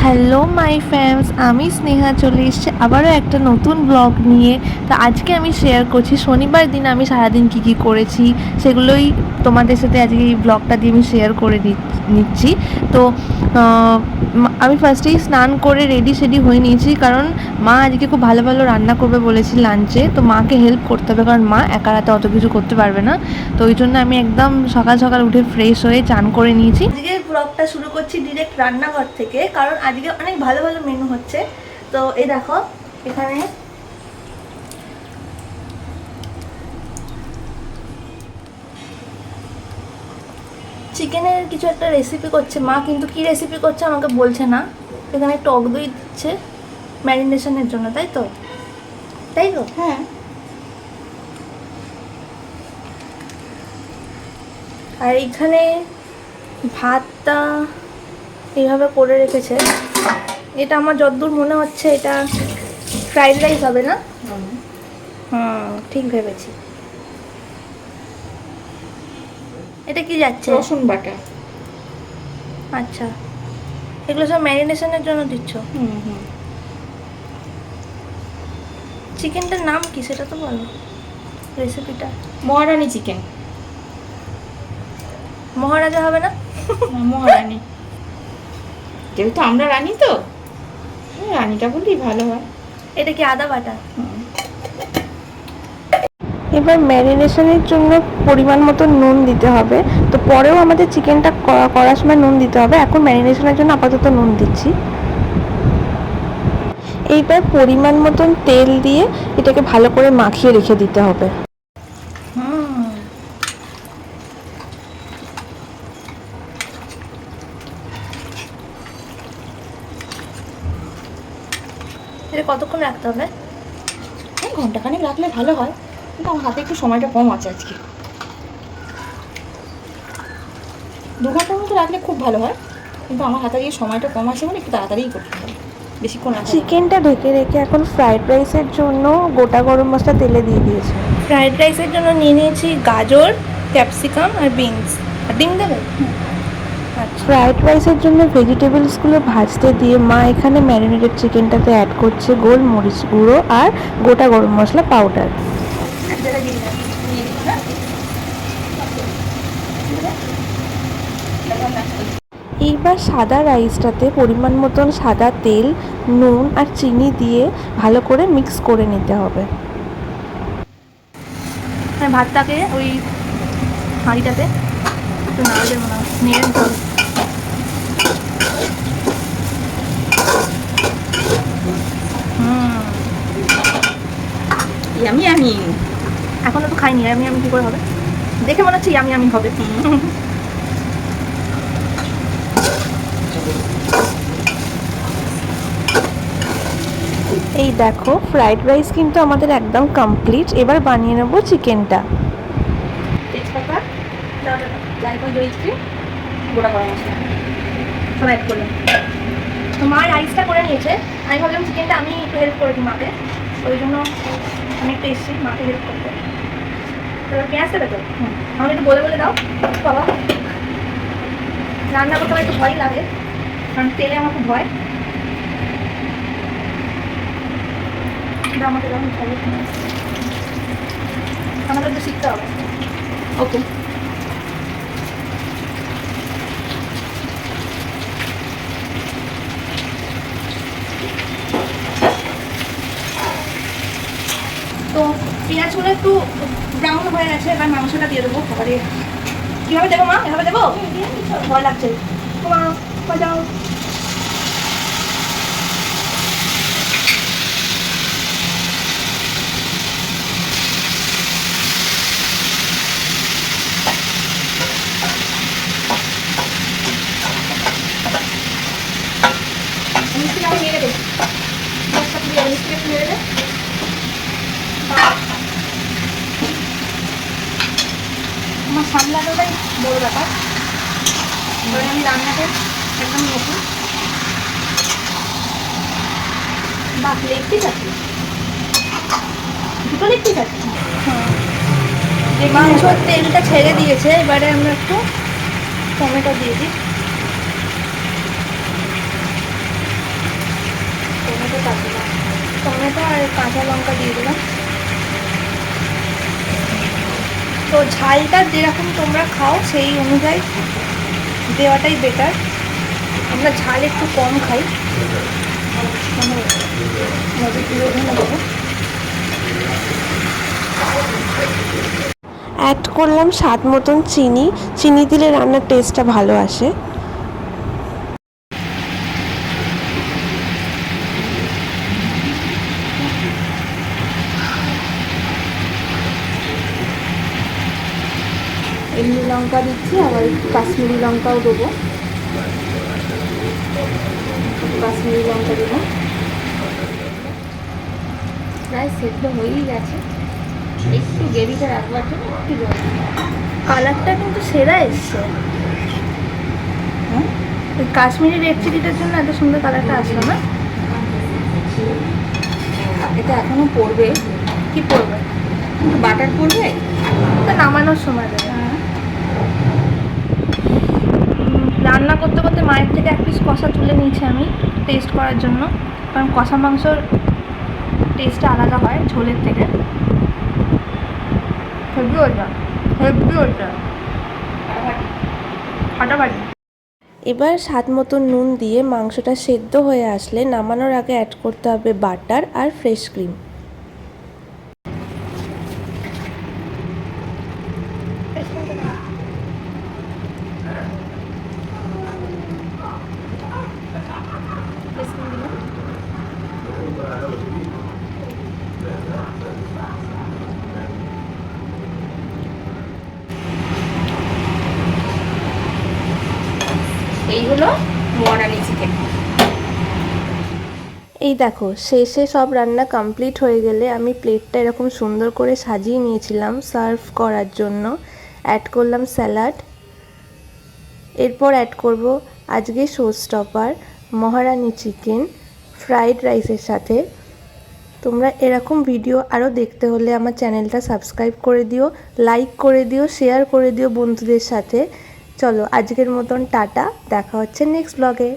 Hello my friends, আমি স্নেহা চলে এসেছি আবারও একটা নতুন ব্লগ নিয়ে। তো আজকে আমি শেয়ার করছি শনিবার দিন আমি সারাদিন কী কী করেছি, সেগুলোই তোমাদের সাথে আজকে এই ব্লগটা দিয়ে আমি শেয়ার করে নিচ্ছি। তো আমি ফার্স্টেই স্নান করে রেডি সেডি হয়ে নিয়েছি, কারণ মা আজকে খুব ভালো ভালো রান্না করবে বলেছি লাঞ্চে। তো মাকে হেল্প করতে হবে, কারণ মা একা রাতে অত কিছু করতে পারবে না। তো ওই জন্য আমি একদম সকাল সকাল উঠে ফ্রেশ হয়ে চান করে নিয়েছি। আজকে ব্লগটা শুরু করছি ডিরেক্ট রান্নাঘর থেকে, কারণ আজকে অনেক ভালো ভালো মেনু হচ্ছে। তো এই দেখো, এখানে চিকেনের কিছু একটা রেসিপি করছে মা, কিন্তু কি রেসিপি করছে আমাকে বলছে না। এখানে টক দই দিচ্ছে ম্যারিনেশনের জন্য, তাই তো? তাই তো, হ্যাঁ। আর এইখানে ভাতটা এইভাবে করে রেখেছে। এটা আমার যতদূর মনে হচ্ছে এটা ফ্রাইড রাইস হবে না? ঠিক ভেবেছি। এটা কি যাচ্ছে? রসুন বাটা। আচ্ছা, এগুলো সব ম্যারিনেশনের জন্য দিচ্ছ? চিকেনটার নাম কি সেটা তো বলো, রেসিপিটা। মহারানী চিকেন। মহারাজা হবে না? মহারানী, যেহেতু আমরা রানী তো রানীটা বললেই ভালো হয়। এটা কি আদা বাটা? এবার ম্যারিনেশনের জন্য পরিমাণ মতো নুন দিতে হবে। তো পরেও আমাদের চিকেনটা করার সময় নুন দিতে হবে, এখন ম্যারিনেশনের জন্য আপাতত নুন দিচ্ছি। এইবার পরিমাণ মতন তেল দিয়ে এটাকে ভালো করে মাখিয়ে রেখে দিতে হবে। এটা কতক্ষণ রাখতে হবে? ঘন্টাখানেক রাখলে ভালো হয়, কিন্তু আমার হাতে একটু সময়টা কম আছে আজকে। 2 ঘন্টার মতো রাখলে খুব ভালো হয়, কিন্তু আমার হাতে গিয়ে সময়টা কম আছে বলে একটু তাড়াতাড়িই করতে হবে, বেশিক্ষণ রাখা। চিকেনটা ঢেকে রেখে এখন ফ্রাইড রাইসের জন্য গোটা গরম মশলা তেলে দিয়ে দিয়েছি। ফ্রাইড রাইসের জন্য নিয়ে নিয়েছি গাজর, ক্যাপসিকাম আর বিনস। আর ডিম দেবে? ফ্রাইড রাইসের জন্য ভেজিটেবলসগুলো ভাজতে দিয়ে মা এখানে ম্যারিনেটেড চিকেনটাতে অ্যাড করছে গোলমরিচ গুঁড়ো আর গোটা গরম মশলা পাউডার। এইবার সাদা রাইসটাতে পরিমাণ মতন সাদা তেল, নুন আর চিনি দিয়ে ভালো করে মিক্স করে নিতে হবে। ভাতটাকে ওই হাঁড়িটাতে একটু নাড়ালে মনে হয় নেড়ে নিতে হবে। আমি আমি এখনো তো খাইনি, আমি কি করে হবে? দেখে মনে হচ্ছে আমি হবে। এই দেখো, ফ্রাইড রাইস কিন্তু আমাদের একদম কমপ্লিট। এবার বানিয়ে নেবো চিকেনটা। তেজপাতা, জায়ফল, জয়িত্রী, গোটা গরম মশলা সব অ্যাড করলাম। তো মা রাইসটা করে নিয়েছে, আমি ভাবলাম চিকেনটা আমি একটু হেল্প করে দিই মাকে, ওই জন্য আমি একটু এসেছি মাকে হেল্প করতে। এবার পেঁয়াজ দেবে তো? আমাকে একটু বলে বলে দাও বাবা, রান্না করতে আমার একটু ভয়ই লাগে, কারণ তেলে আমার খুব ভয়। আমাকে যেমন আমাদের তো শিখতে হবে। ওকে। তো পেঁয়াজগুলো একটু ব্রাউন হয়ে গেছে, এবার মাংসটা দিয়ে দেবো খাবারে। কীভাবে দেবো মা? এভাবে দেবো? ভয় লাগছে তোমার, যাও। মিষ্টি আমি নিয়ে দেবো, মিষ্টি একটু নিয়ে দেবে। আমার সামলানোটাই বড় ব্যাপার, কারণ আমি রান্নাতে একদম নতুন। বাহ, লেগ পিস আছে, দুটো লেগ পিস আছে। মাংসর তেলটা ছেড়ে দিয়েছে, এবারে আমরা একটু টমেটো দিয়ে দিই। কাঁচা লঙ্কা দিয়ে দিলাম। তো ঝালটা যেরকম তোমরা খাও সেই অনুযায়ী দেওয়াটাই বেটার। আমরা ঝাল একটু কম খাই। অ্যাড করলাম স্বাদ মতন চিনি। চিনি দিলে রান্নার টেস্টটা ভালো আসে। এমনি লঙ্কা দিচ্ছি, আবার একটু কাশ্মীরি লঙ্কাও দেবো। কাশ্মীরি লঙ্কা দেবো। প্রায় সেদ্ধ হয়েই গেছে, একটু গ্রেভিটা রাখবার জন্য একটু জল। কালারটা কিন্তু সেরা এসছে। হ্যাঁ, ওই কাশ্মীরি রেড চিলিটার জন্য এত সুন্দর কালারটা আসলো না? এটা এখনো পড়বে। কি পড়বে? বাটার পড়বে তো নামানোর সময় দেবে। রান্না করতে করতে মায়ের থেকে এক পিস কষা তুলে নিয়েছি আমি টেস্ট করার জন্য, কারণ কষা মাংসর টেস্টটা আলাদা হয় ঝোলের থেকে। হেভি ওটা, হেভি ওটা ফাটাফাটি। এবার স্বাদ মতো নুন দিয়ে মাংসটা সেদ্ধ হয়ে আসলে নামানোর আগে অ্যাড করতে হবে বাটার আর ফ্রেশ ক্রিম। এই হলো মহারানি চিকেন। এই দেখো শেষে সব রান্না কমপ্লিট হয়ে গেলে আমি প্লেটটা এরকম সুন্দর করে সাজিয়ে নিয়েছিলাম সার্ভ করার জন্য। অ্যাড করলাম স্যালাড, এরপর অ্যাড করব আজকে শো স্টপার মহারানি চিকেন ফ্রাইড রাইসের সাথে। তোমরা এরকম ভিডিও আরও দেখতে হলে আমার চ্যানেলটা সাবস্ক্রাইব করে দিও, লাইক করে দিও, শেয়ার করে দিও বন্ধুদের সাথে। চলো আজকের মতন টাটা, দেখা হচ্ছে নেক্সট ব্লগে।